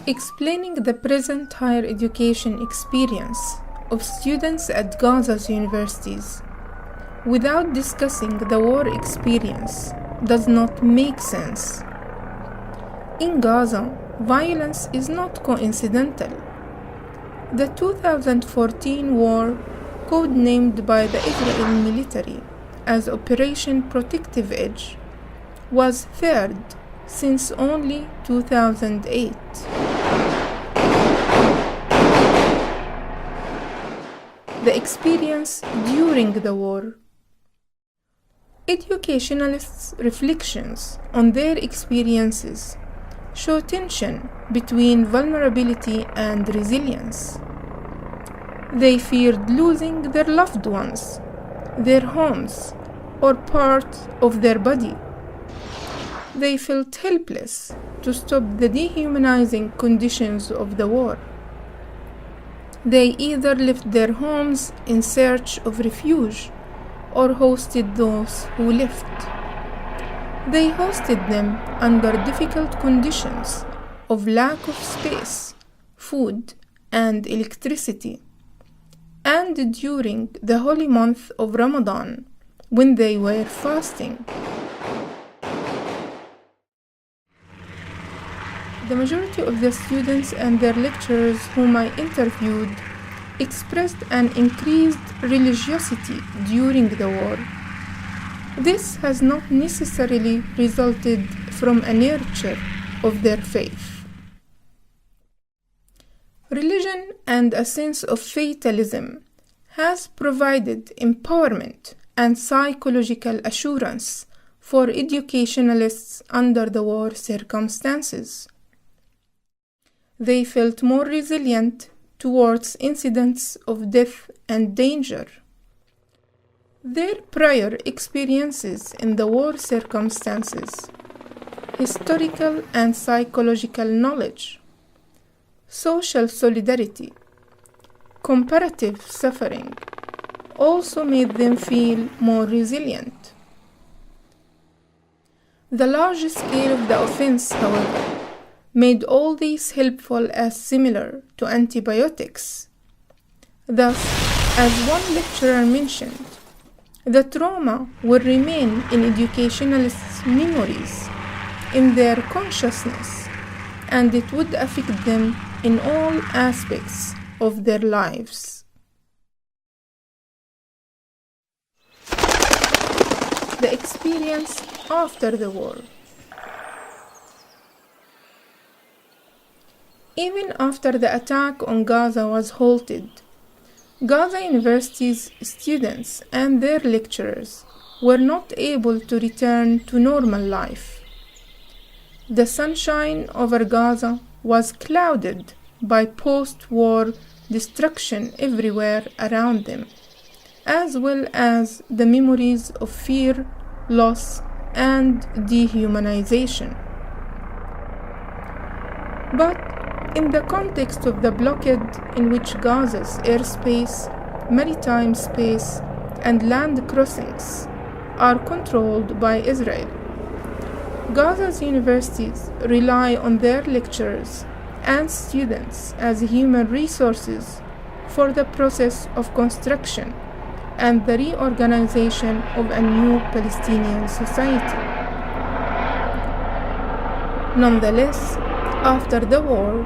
explaining the present higher education experience of students at Gaza's universities without discussing the war experience does not make sense. In Gaza, violence is not coincidental. The 2014 war, codenamed by the Israeli military as Operation Protective Edge, was third since only 2008. The experience during the war. Educationalists' reflections on their experiences show tension between vulnerability and resilience. They feared losing their loved ones, their homes, or part of their body. They felt helpless to stop the dehumanizing conditions of the war. They either left their homes in search of refuge or hosted those who left. They hosted them under difficult conditions of lack of space, food, and electricity, and during the holy month of Ramadan, when they were fasting. The majority of the students and their lecturers whom I interviewed expressed an increased religiosity during the war. This has not necessarily resulted from a nurture of their faith. Religion and a sense of fatalism has provided empowerment and psychological assurance for educationalists under the war circumstances. They felt more resilient towards incidents of death and danger. Their prior experiences in the war circumstances, historical and psychological knowledge, social solidarity, comparative suffering also made them feel more resilient. The large scale of the offense, however, made all these helpful as similar to antibiotics. Thus, as one lecturer mentioned, the trauma will remain in educationalists' memories, in their consciousness, and it would affect them in all aspects of their lives. The experience after the war. Even after the attack on Gaza was halted, Gaza University's students and their lecturers were not able to return to normal life. The sunshine over Gaza was clouded by post-war destruction everywhere around them, as well as the memories of fear, loss, and dehumanization. But in the context of the blockade in which Gaza's airspace, maritime space, and land crossings are controlled by Israel, Gaza's universities rely on their lecturers and students as human resources for the process of construction and the reorganization of a new Palestinian society. Nonetheless, after the war,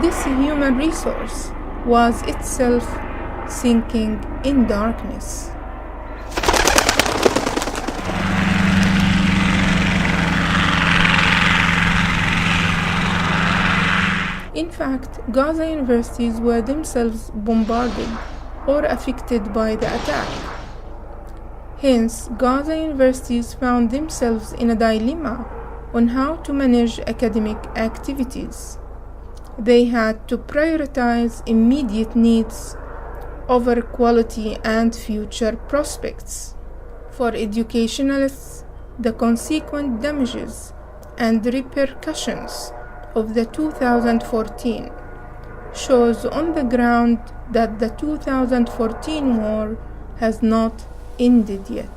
this human resource was itself sinking in darkness. In fact, Gaza universities were themselves bombarded or affected by the attack. Hence, Gaza universities found themselves in a dilemma on how to manage academic activities. They had to prioritize immediate needs over quality and future prospects. For educationalists, the consequent damages and repercussions of the 2014 shows on the ground that the 2014 war has not ended yet.